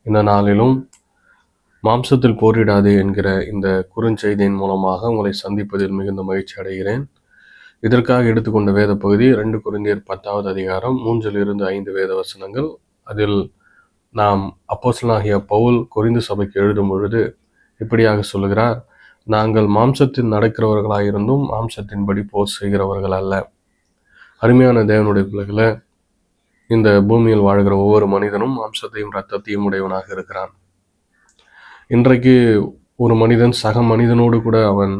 இந்த நாளிலும் மாம்சத்தில் போரிடாதே என்கிற இந்த குறுஞ்செய்தியின் மூலமாக உங்களை சந்திப்பதில் மிகுந்த மகிழ்ச்சி அடைகிறேன். இதற்காக எடுத்துக்கொண்ட வேத பகுதி 2 கொரிந்தியர் 10வது அதிகாரம் 3 5 வேத வசனங்கள். அதில் நாம் அப்போஸ்தலனாகிய பவுல் கொரிந்து சபைக்கு எழுதும் பொழுது இப்படியாக சொல்லுகிறார்: நாங்கள் மாம்சத்தில் நடக்கிறவர்களாயிருந்தும் மாம்சத்தின்படி போர் செய்கிறவர்கள் அல்ல. அருமையான தேவனுடைய பிள்ளைகளை, இந்த பூமியில் வாழ்கிற ஒவ்வொரு மனிதனும் மாம்சத்தையும் இரத்தத்தையும் உடையவனாக இருக்கிறான். இன்றைக்கு ஒரு மனிதன் சக மனிதனோடு கூட அவன்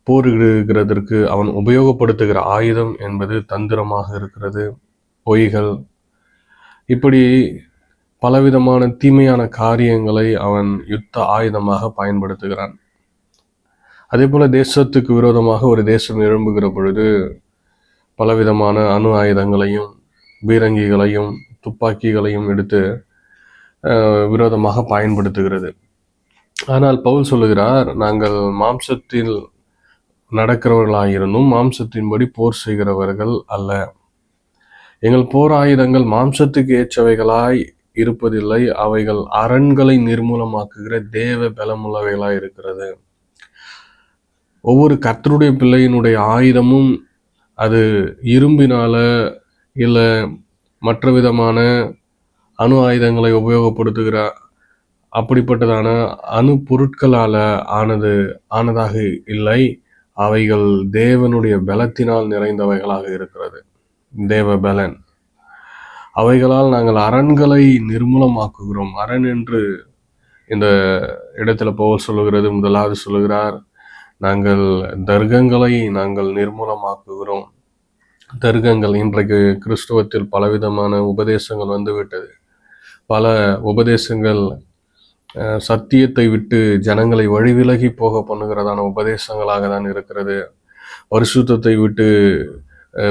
போரிடுகிறதற்கு அவன் உபயோகப்படுத்துகிற ஆயுதம் என்பது தந்திரமாக இருக்கிறது, பொய்கள், இப்படி பலவிதமான தீமையான காரியங்களை அவன் யுத்த ஆயுதமாக பயன்படுத்துகிறான். அதே போல தேசத்துக்கு விரோதமாக ஒரு தேசம் எழும்புகிற பொழுது பலவிதமான அணு ஆயுதங்களையும் பீரங்கிகளையும் துப்பாக்கிகளையும் எடுத்து விரோதமாக பயன்படுத்துகிறது. ஆனால் பவுல் சொல்லுகிறார், நாங்கள் மாம்சத்தில் நடக்கிறவர்களாயிருந்தும் மாம்சத்தின்படி போர் செய்கிறவர்கள் அல்ல. எங்கள் போர் ஆயுதங்கள் மாம்சத்துக்கு ஏற்றவைகளாய் இருப்பதில்லை, அவைகள் அரண்களை நிர்மூலமாக்குகிற தேவ பலமுள்ளவைகளாய் இருக்கிறது. ஒவ்வொரு கர்த்தருடைய பிள்ளையினுடைய ஆயுதமும் அது இரும்பினால இல்லை மற்ற விதமான அணு ஆயுதங்களை உபயோகப்படுத்துகிற அப்படிப்பட்டதான அணு பொருட்களால் ஆனதாக இல்லை. அவைகள் தேவனுடைய பலத்தினால் நிறைந்தவைகளாக இருக்கிறது, தேவ பலன். அவைகளால் நாங்கள் அரண்களை நிர்மூலமாக்குகிறோம். அரண் என்று இந்த இடத்துல பவுல் சொல்லுகிறது. முதலாவது சொல்லுகிறார், நாங்கள் தர்க்கங்களை நாங்கள் நிர்மூலமாக்குகிறோம். தர்க்கங்கள், இன்றைக்கு கிறிஸ்துவத்தில் பலவிதமான உபதேசங்கள் வந்துவிட்டது. பல உபதேசங்கள் சத்தியத்தை விட்டு ஜனங்களை வழிவிலகி போக பண்ணுகிறதான உபதேசங்களாக தான் இருக்கிறது. பரிசுத்தத்தை விட்டு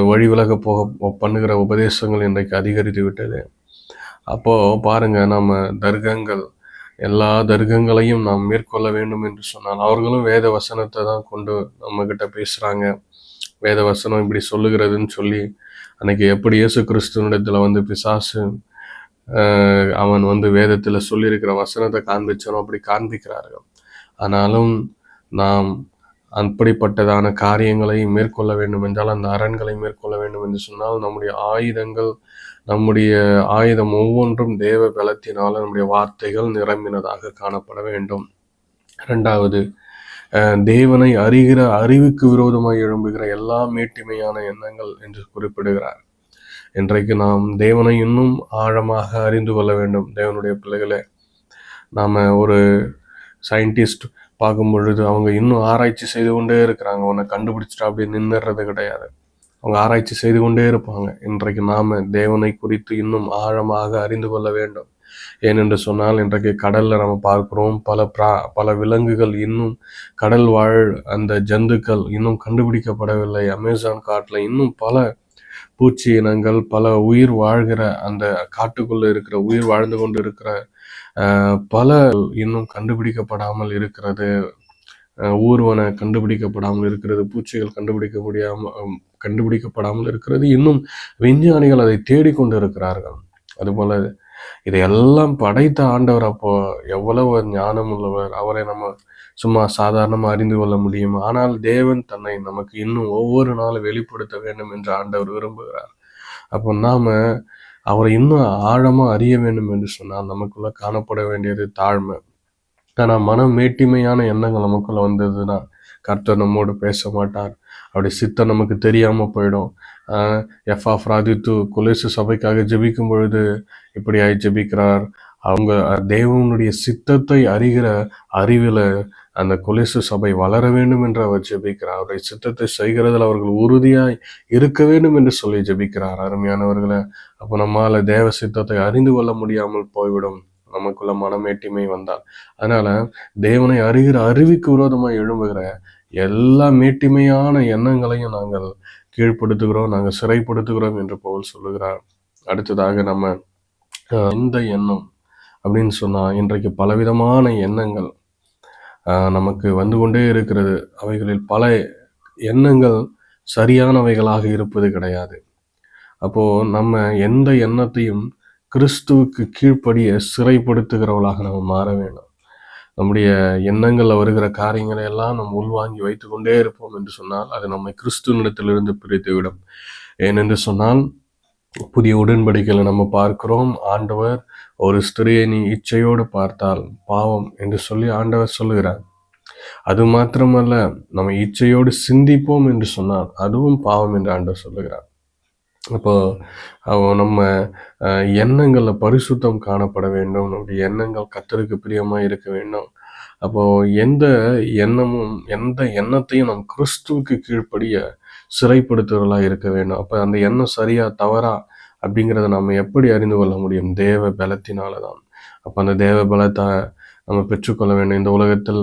வழிவிலக போக பண்ணுகிற உபதேசங்கள் இன்றைக்கு அதிகரித்து விட்டது. அப்போது பாருங்க, நம்ம தர்க்கங்கள், எல்லா தர்க்கங்களையும் நாம் மேற்கொள்ள வேண்டும் என்று சொன்னால் அவர்களும் வேத வசனத்தை தான் கொண்டு நம்மக்கிட்ட பேசுகிறாங்க. வேத வசனம் இப்படி சொல்லுகிறதுன்னு சொல்லி அன்னைக்கு எப்படி இயேசு கிறிஸ்துவனிடத்தில் பிசாசு அவன் வேதத்தில் சொல்லியிருக்கிற வசனத்தை காண்பிச்சானோ அப்படி காண்பிக்கிறார்கள். ஆனாலும் நாம் அப்படிப்பட்டதான காரியங்களை மேற்கொள்ள வேண்டும் என்றால், அந்த அரண்களை மேற்கொள்ள வேண்டும் என்று சொன்னால் நம்முடைய ஆயுதங்கள், நம்முடைய ஆயுதம் ஒவ்வொன்றும் தேவ பலத்தினால் நம்முடைய வார்த்தைகள் நிரம்பினதாக காணப்பட வேண்டும். 2வது, தேவனை அறிகிற அறிவுக்கு விரோதமாக எழும்புகிற எல்லா மேட்டிமையான எண்ணங்கள் என்று குறிப்பிடுகிறார். இன்றைக்கு நாம் தேவனை இன்னும் ஆழமாக அறிந்து கொள்ள வேண்டும். தேவனுடைய பிள்ளைகளே, நாம் ஒரு சயின்டிஸ்ட் பார்க்கும் பொழுது அவங்க இன்னும் ஆராய்ச்சி செய்து கொண்டே இருக்கிறாங்க. உன்னை கண்டுபிடிச்சிட்டா அப்படி நின்றுறது கிடையாது. அவங்க ஆராய்ச்சி செய்து கொண்டே இருப்பாங்க. இன்றைக்கு நாம் தேவனை குறித்து இன்னும் ஆழமாக அறிந்து கொள்ள வேண்டும். ஏனென்று சொன்னால், இன்றைக்கு கடலில் நம்ம பார்க்கிறோம், பல விலங்குகள், இன்னும் கடல் வாழ் அந்த ஜந்துக்கள் இன்னும் கண்டுபிடிக்கப்படவில்லை. அமேசான் காட்டில் இன்னும் பல பூச்சி இனங்கள், பல உயிர் வாழ்கிற அந்த காட்டுக்குள்ளே இருக்கிற உயிர் வாழ்ந்து கொண்டு இருக்கிற பல இன்னும் கண்டுபிடிக்கப்படாமல் இருக்கிறது. ஊர்வன கண்டுபிடிக்கப்படாமல் இருக்கிறது, பூச்சிகள் கண்டுபிடிக்கப்படாமல் இருக்கிறது. இன்னும் விஞ்ஞானிகள் அதை தேடிக்கொண்டு இருக்கிறார்கள். அதுபோல இதையெல்லாம் படைத்த ஆண்டவர் அப்போ எவ்வளவு ஞானம் உள்ளவர்! அவரை நம்ம சும்மா சாதாரணமாக அறிந்து கொள்ள முடியும். ஆனால் தேவன் தன்னை நமக்கு இன்னும் ஒவ்வொரு நாளும் வெளிப்படுத்த வேண்டும் என்று ஆண்டவர் விரும்புகிறார். அப்போ நாம் அவரை இன்னும் ஆழமாக அறிய வேண்டும் என்று சொன்னால் நமக்குள்ள காணப்பட வேண்டியது தாழ்மை. ஆனால் மனம் மேட்டிமையான எண்ணங்கள் நமக்குள்ள வந்ததுன்னா கர்த்தர் நம்மோடு பேச மாட்டார். அவருடைய சித்தம் நமக்கு தெரியாமல் போயிடும். எஃப்ராதித்து கொலேசு சபைக்காக ஜெபிக்கும் பொழுது இப்படியாய் ஜெபிக்கிறார். அவங்க தேவனுடைய சித்தத்தை அறிகிற அறிவில் அந்த கொலேசு சபை வளர வேண்டும் என்று அவர் ஜெபிக்கிறார். அவருடைய சித்தத்தை செய்கிறதில் அவர்கள் உறுதியாய் இருக்க வேண்டும் என்று சொல்லி ஜெபிக்கிறார். அருமையானவர்களை, அப்போ நம்மால் தேவ சித்தத்தை அறிந்து கொள்ள முடியாமல் போய்விடும் நமக்குள்ள மனமேட்டிமை வந்தால். அதனால தேவனை அறிகிற அறிவுக்கு விரோதமாக எழும்புகிற எல்லா மேட்டிமையான எண்ணங்களையும் நாங்கள் கீழ்ப்படுத்துகிறோம், நாங்கள் சிறைப்படுத்துகிறோம் என்று பவுல் சொல்லுகிறார். அடுத்ததாக நம்ம இந்த எண்ணம் அப்படின்னு சொன்னால், இன்றைக்கு பலவிதமான எண்ணங்கள் நமக்கு வந்து கொண்டே இருக்கிறது. அவைகளில் பல எண்ணங்கள் சரியானவைகளாக இருப்பது கிடையாது. அப்போது நம்ம எந்த எண்ணத்தையும் கிறிஸ்துவுக்கு கீழ்ப்படிய சிறைப்படுத்துகிறவர்களாக நம்ம மாற வேண்டும். நம்முடைய எண்ணங்களில் வருகிற காரியங்களை எல்லாம் நம்ம உள்வாங்கி வைத்து கொண்டே இருப்போம் என்று சொன்னால் அது நம்மை கிறிஸ்துவனிடத்திலிருந்து பிரித்துவிடும். ஏனென்று சொன்னால் புதிய உடன்படிக்கையில் நம்ம பார்க்கிறோம், ஆண்டவர் ஒரு ஸ்திரியை நீ இச்சையோடு பார்த்தால் பாவம் என்று சொல்லி ஆண்டவர் சொல்லுகிறார். அது மாத்திரமல்ல, நம்ம இச்சையோடு சிந்திப்போம் என்று சொன்னால் அதுவும் பாவம் என்று ஆண்டவர் சொல்லுகிறார். அப்போ நம்ம எண்ணங்களில் பரிசுத்தம் காணப்பட வேண்டும். நம்முடைய எண்ணங்கள் கர்த்தருக்கு பிரியமாக இருக்க வேண்டும். அப்போ எந்த எண்ணத்தையும் நம் கிறிஸ்துவுக்கு கீழ்ப்படிய சிறைப்படுத்துவர்களாக இருக்க வேண்டும். அப்போ அந்த எண்ணம் சரியா தவறா அப்படிங்கிறத நம்ம எப்படி அறிந்து கொள்ள முடியும்? தேவ பலத்தினால தான். அப்போ அந்த தேவ பலத்தை நம்ம பெற்றுக்கொள்ள வேண்டும். இந்த உலகத்தில்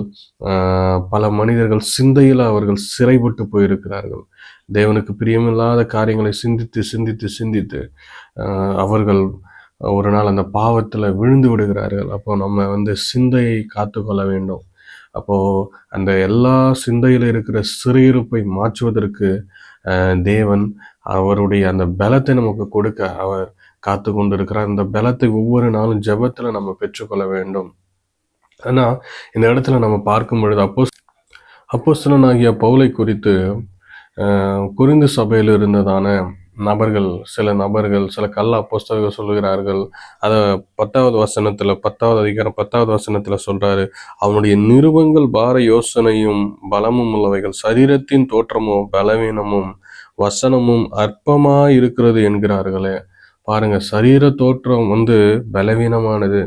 பல மனிதர்கள் சிந்தையில் அவர்கள் சிறைப்பட்டு போயிருக்கிறார்கள். தேவனுக்கு பிரியமில்லாத காரியங்களை சிந்தித்து சிந்தித்து சிந்தித்து அவர்கள் ஒரு நாள் அந்த பாவத்தில் விழுந்து விடுகிறார்கள். அப்போ நம்ம சிந்தையை காத்துக்கொள்ள வேண்டும். அப்போது அந்த எல்லா சிந்தையில் இருக்கிற சிறையிருப்பை மாற்றுவதற்கு தேவன் அவருடைய அந்த பலத்தை நமக்கு கொடுக்க அவர் காத்து கொண்டு இருக்கிறார். அந்த பலத்தை ஒவ்வொரு நாளும் ஜெபத்தில் நம்ம பெற்றுக்கொள்ள வேண்டும். ஆனால் இந்த இடத்துல நம்ம பார்க்கும் பொழுது அப்போஸ்தலனாகிய பவுலை குறித்து கொரிந்து சபையில் இருந்ததான சில நபர்கள் சில கள்ள அப்போஸ்தலர்கள் சொல்லுகிறார்கள். அதை 10வது அதிகாரம் 10வது வசனத்தில் சொல்றாரு, அவனுடைய நிருபங்கள் பார யோசனையும் பலமும் உள்ளவைகள், சரீரத்தின் தோற்றமோ பலவீனமும் வசனமும் அற்பமாய் இருக்கிறது என்கிறார்களே. பாருங்க, சரீர தோற்றம் பலவீனமானது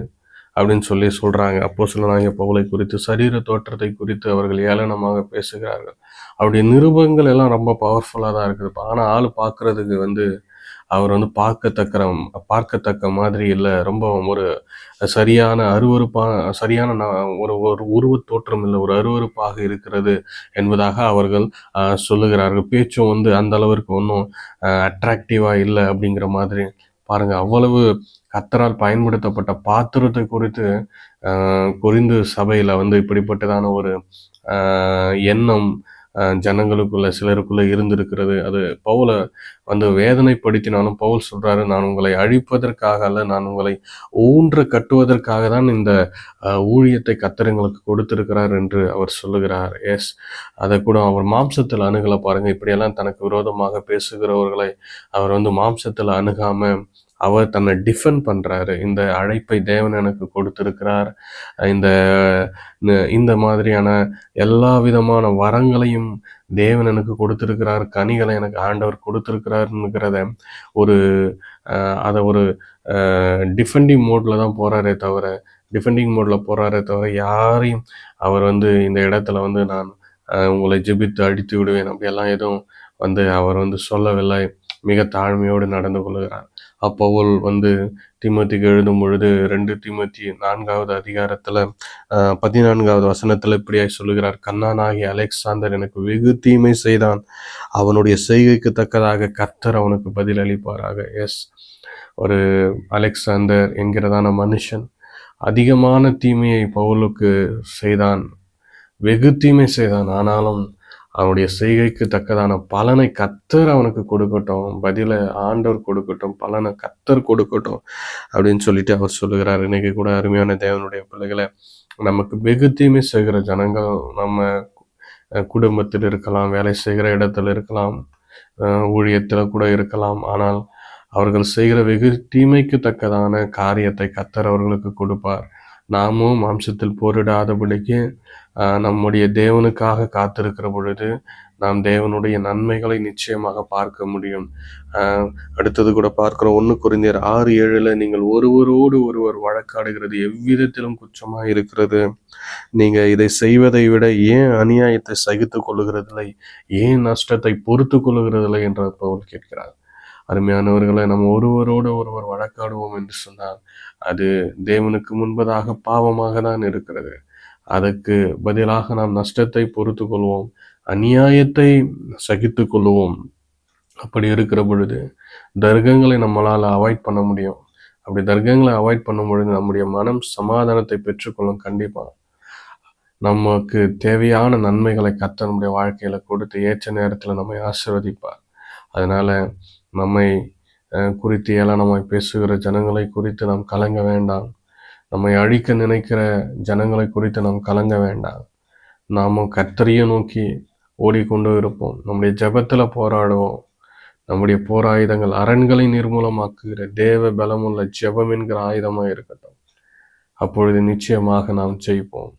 அப்படின்னு சொல்லி சொல்றாங்க. அப்போஸ்தலனாகிய பவுலை குறித்து சரீர தோற்றத்தை குறித்து அவர்கள் ஏளனமாக பேசுகிறார்கள். அவருடைய நிருபங்கள் எல்லாம் ரொம்ப பவர்ஃபுல்லாக தான் இருக்குது. ஆனால் ஆள் பார்க்கறதுக்கு அவர் பார்க்கத்தக்க மாதிரி இல்லை. ரொம்ப ஒரு சரியான ஒரு உருவத் தோற்றம் இல்லை, ஒரு அருவருப்பாக இருக்கிறது என்பதாக அவர்கள் சொல்லுகிறார்கள். பேச்சும் அந்த அளவிற்கு ஒன்றும் அட்ராக்டிவாக இல்லை அப்படிங்கிற மாதிரி. பாருங்க, அவ்வளவு கர்த்தரால் பயன்படுத்தப்பட்ட பாத்திரத்தை குறித்து கொரிந்து சபையில் இப்படிப்பட்டதான ஒரு எண்ணம் ஜனங்களுக்குள்ள சிலருக்குள்ள இருந்திருக்கிறது. அது பவுலை வேதனைப்படுத்தினாலும் பவுல் சொல்றாரு, நான் உங்களை அழிப்பதற்காக அல்ல, நான் உங்களை ஊன்ற கட்டுவதற்காக தான் இந்த ஊழியத்தை கர்த்தர் எங்களுக்கு கொடுத்திருக்கிறார் என்று அவர் சொல்லுகிறார். எஸ், அதை கூட அவர் மாம்சத்தில் அணுகலை. பாருங்க, இப்படியெல்லாம் தனக்கு விரோதமாக பேசுகிறவர்களை அவர் மாம்சத்தில் அணுகாம அவர் தன்னை டிஃபெண்ட் பண்றாரு. இந்த அழைப்பை தேவன் எனக்கு கொடுத்திருக்கிறார், இந்த மாதிரியான எல்லா விதமான வரங்களையும் தேவன் எனக்கு கொடுத்திருக்கிறார், கனிகளை எனக்கு ஆண்டவர் கொடுத்திருக்கிறாருங்கிறத அதை ஒரு டிஃபெண்டிங் மோட்ல தான் போறாரே தவிர யாரையும் அவர் இந்த இடத்துல நான் உங்களை ஜெபித்து அடித்து விடுவேன் அப்படியெல்லாம் எதுவும் அவர் சொல்லவில்லை. மிக தாழ்மையோடு நடந்து கொள்கிறார். அப்பவுல் தீமோத்திக்கு எழுதும் பொழுது 2 தீமோத்தி 4வது அதிகாரத்தில் 14வது வசனத்தில் இப்படியாய் சொல்லுகிறார், கண்ணானாகிய அலெக்சாந்தர் எனக்கு வெகு தீமை செய்தான், அவனுடைய செய்கைக்கு தக்கதாக கர்த்தர் அவனுக்கு பதில் அளிப்பாராக. எஸ், ஒரு அலெக்சாந்தர் என்கிறதான மனுஷன் அதிகமான தீமையை பவுலுக்கு செய்தான், வெகு தீமை செய்தான். ஆனாலும் அவனுடைய செய்கைக்கு தக்கதான பலனை கர்த்தர் அவனுக்கு கொடுக்கட்டும், பதிலை ஆண்டவர் கொடுக்கட்டும், பலனை கர்த்தர் கொடுக்கட்டும் அப்படின்னு சொல்லிட்டு அவர் சொல்லுகிறார். இன்னைக்கு கூட அருமையான தேவனுடைய பிள்ளைகளை, நமக்கு வெகு தீமை செய்கிற ஜனங்கள் நம்ம குடும்பத்தில் இருக்கலாம், வேலை செய்கிற இடத்துல இருக்கலாம், ஊழியத்தில் கூட இருக்கலாம். ஆனால் அவர்கள் செய்கிற வெகு தீமைக்கு தக்கதான காரியத்தை கர்த்தர் அவர்களுக்கு கொடுப்பார். நாமும் மாம்சத்தில் போரிடாதபடிக்கு நம்முடைய தேவனுக்காக காத்திருக்கிற பொழுது நாம் தேவனுடைய நன்மைகளை நிச்சயமாக பார்க்க முடியும். அடுத்தது கூட பார்க்கிறோம், 1 கொரிந்தியர் 6:7 நீங்கள் ஒருவரோடு ஒருவர் வழக்காடுகிறது எவ்விதத்திலும் குற்றமாக இருக்கிறது. நீங்க இதை செய்வதை விட ஏன் அநியாயத்தை சகித்து கொள்ளுகிறதில்லை, ஏன் நஷ்டத்தை பொறுத்து கொள்ளுகிறதில்லை என்று பவுல் கேட்கிறார். அருமையானவர்களை, நம்ம ஒருவரோடு ஒருவர் வழக்காடுவோம் என்று சொன்னால் அது தேவனுக்கு முன்பதாக பாவமாக தான் இருக்கிறது. அதற்கு பதிலாக நாம் நஷ்டத்தை பொறுத்து கொள்வோம், அநியாயத்தை சகித்து கொள்வோம். அப்படி இருக்கிற பொழுது தர்க்கங்களை நம்மளால் அவாய்ட் பண்ண முடியும். அப்படி தர்க்கங்களை அவாய்ட் பண்ணும் பொழுது நம்முடைய மனம் சமாதானத்தை பெற்றுக்கொள்ளும். கண்டிப்பாக நமக்கு தேவையான நன்மைகளை கர்த்தர் நம்முடைய வாழ்க்கையில கொடுத்து ஏற்ற நேரத்தில் நம்மை ஆசீர்வதிப்பார். அதனால நம்மை குறித்து ஏளனமாய் பேசுகிற ஜனங்களை குறித்து நாம் கலங்க வேண்டாம். நம்மை அழிக்க நினைக்கிற ஜனங்களை குறித்து நாம் கலங்க வேண்டாம். நாமும் கர்த்தரையே நோக்கி ஓடிக்கொண்டு இருப்போம். நம்முடைய ஜெபத்தில் போராடுவோம். நம்முடைய போராயுதங்கள் அரண்களை நிர்மூலமாக்குகிற தேவ பலமுள்ள ஜெபம் என்கிற ஆயுதமாக இருக்கட்டும். அப்பொழுது நிச்சயமாக நாம் ஜெயிப்போம்.